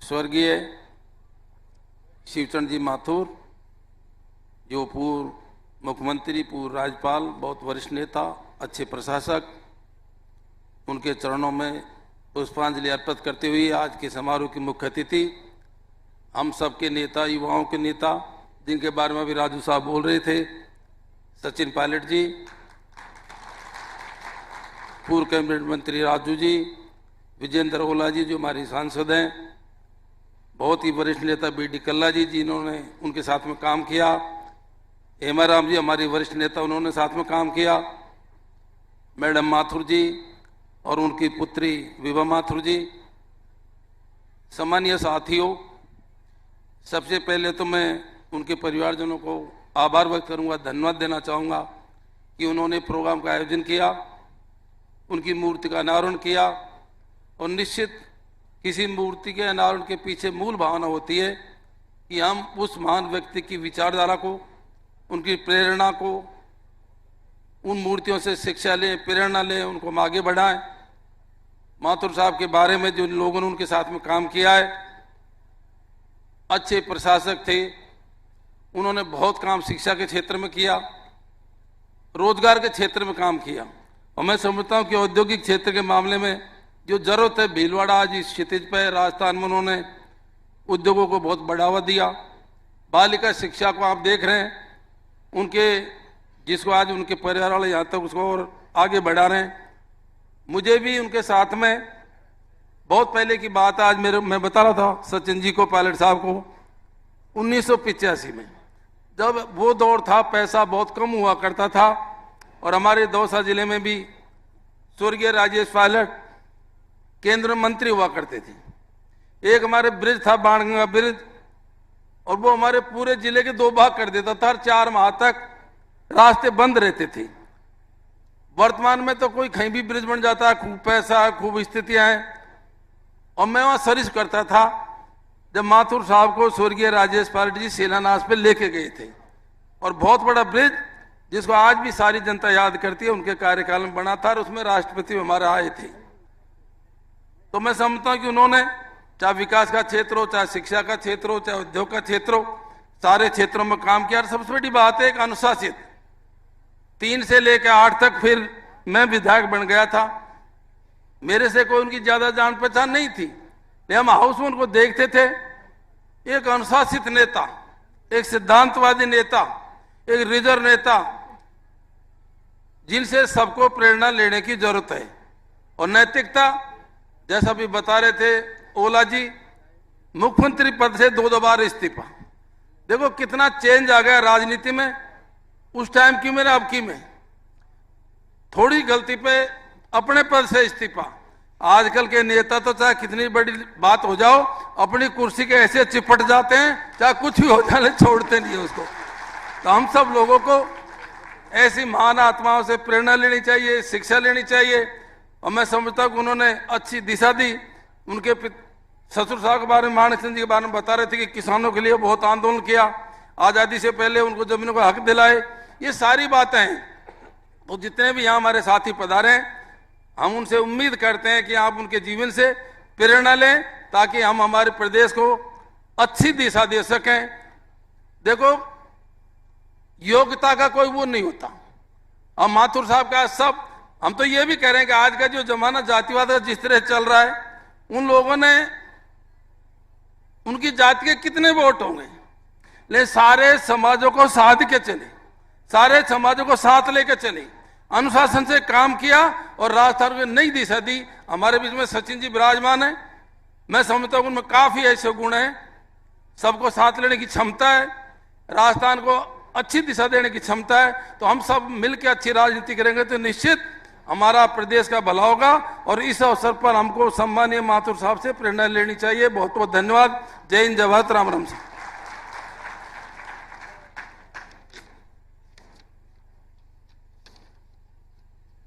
स्वर्गीय शिवचंद जी माथुर, जो पूर्व मुख्यमंत्री, पूर्व राज्यपाल, बहुत वरिष्ठ नेता, अच्छे प्रशासक, उनके चरणों में पुष्पांजलि अर्पित करते हुए आज के समारोह की मुख्य अतिथि हम सबके नेता, युवाओं के नेता, जिनके बारे में अभी राजू साहब बोल रहे थे, सचिन पायलट जी, पूर्व कैबिनेट मंत्री राजू जी, विजेंद्र ओला जी जो हमारे सांसद हैं, बहुत ही वरिष्ठ नेता बी.डी. कल्ला जी, जिन्होंने उनके साथ में काम किया, हेमा राम जी हमारी वरिष्ठ नेता, उन्होंने साथ में काम किया, मैडम माथुर जी और उनकी पुत्री विभा माथुर जी। सम्मानीय साथियों, सबसे पहले तो मैं उनके परिवारजनों को आभार व्यक्त करूंगा, धन्यवाद देना चाहूँगा कि उन्होंने प्रोग्राम का आयोजन किया, उनकी मूर्ति का अनावरण किया। और निश्चित किसी मूर्ति के अनावरण के पीछे मूल भावना होती है कि हम उस महान व्यक्ति की विचारधारा को, उनकी प्रेरणा को, उन मूर्तियों से शिक्षा लें, प्रेरणा लें, उनको हम आगे बढ़ाएं। माथुर साहब के बारे में जो लोगों ने उनके साथ में काम किया है, अच्छे प्रशासक थे, उन्होंने बहुत काम शिक्षा के क्षेत्र में किया, रोजगार के क्षेत्र में काम किया। और मैं समझता हूं कि औद्योगिक क्षेत्र के मामले में जो जरूरत है, भीलवाड़ा आज इस क्षितिज पर, राजस्थान में उन्होंने उद्योगों को बहुत बढ़ावा दिया। बालिका शिक्षा को आप देख रहे हैं, उनके जिसको आज उनके परिवार वाले यहाँ तक उसको और आगे बढ़ा रहे हैं। मुझे भी उनके साथ में बहुत पहले की बात आज मैं बता रहा था सचिन जी को, पायलट साहब को, 1985 में जब वो दौर था, पैसा बहुत कम हुआ करता था और हमारे दौसा जिले में भी स्वर्गीय राजेश पायलट केंद्र मंत्री हुआ करते थे। एक हमारे ब्रिज था, बाणगंगा ब्रिज, और वो हमारे पूरे जिले के 2 भाग कर देता था, 4 माह तक रास्ते बंद रहते थे। वर्तमान में तो कोई कहीं भी ब्रिज बन जाता है, खूब पैसा, खूब स्थितियां हैं। और मैं वहां सर्विस करता था जब माथुर साहब को स्वर्गीय राजेश पायलट जी शिलान्यास पे लेके गए थे। और बहुत बड़ा ब्रिज जिसको आज भी सारी जनता याद करती है, उनके कार्यकाल में बना था और उसमें राष्ट्रपति हमारे आए थे। तो मैं समझता हूं कि उन्होंने चाहे विकास का क्षेत्र हो, चाहे शिक्षा का क्षेत्र हो, चाहे उद्योग का क्षेत्र हो, सारे क्षेत्रों में काम किया। और सबसे बड़ी बात है, एक अनुशासित, 3 से लेकर 8 तक फिर मैं विधायक बन गया था। मेरे से कोई उनकी ज्यादा जान पहचान नहीं थी, लेकिन हम हाउस में उनको देखते थे, एक अनुशासित नेता, एक सिद्धांतवादी नेता, एक रिजर्व नेता, जिनसे सबको प्रेरणा लेने की जरूरत है। और नैतिकता, जैसा भी बता रहे थे ओला जी, मुख्यमंत्री पद से 2 बार इस्तीफा। देखो कितना चेंज आ गया राजनीति में, उस टाइम की में अब की में। थोड़ी गलती पे अपने पद से इस्तीफा। आजकल के नेता तो चाहे कितनी बड़ी बात हो जाओ, अपनी कुर्सी के ऐसे चिपट जाते हैं, चाहे कुछ भी हो जाए छोड़ते नहीं है उसको। तो हम सब लोगों को ऐसी महान आत्माओं से प्रेरणा लेनी चाहिए, शिक्षा लेनी चाहिए। और मैं समझता हूं कि उन्होंने अच्छी दिशा दी। उनके ससुर साहब के बारे में, माणक सिंह जी के बारे में बता रहे थे कि किसानों के लिए बहुत आंदोलन किया, आजादी से पहले उनको जमीनों का हक दिलाए। ये सारी बातें हैं। तो जितने भी यहाँ हमारे साथी पधारे हैं, हम उनसे उम्मीद करते हैं कि आप उनके जीवन से प्रेरणा लें, ताकि हम हमारे प्रदेश को अच्छी दिशा दे सकें। देखो, योग्यता का कोई वो नहीं होता। अब माथुर साहब का सब, हम तो ये भी कह रहे हैं कि आज का जो जमाना जातिवाद का जिस तरह चल रहा है, उन लोगों ने, उनकी जाति के कितने वोट होंगे, लेकिन सारे समाजों को साध के चले, सारे समाजों को साथ लेकर चले, अनुशासन से काम किया और राजस्थान को नई दिशा दी। हमारे बीच में सचिन जी विराजमान है। मैं समझता हूं उनमें काफी ऐसे गुण हैं, सबको साथ लेने की क्षमता है, राजस्थान को अच्छी दिशा देने की क्षमता है। तो हम सब मिलकर अच्छी राजनीति करेंगे तो निश्चित हमारा प्रदेश का भला होगा। और इस अवसर पर हमको सम्मानीय माथुर साहब से प्रेरणा लेनी चाहिए। बहुत बहुत धन्यवाद। जय हिंद, जय भारत, राम राम।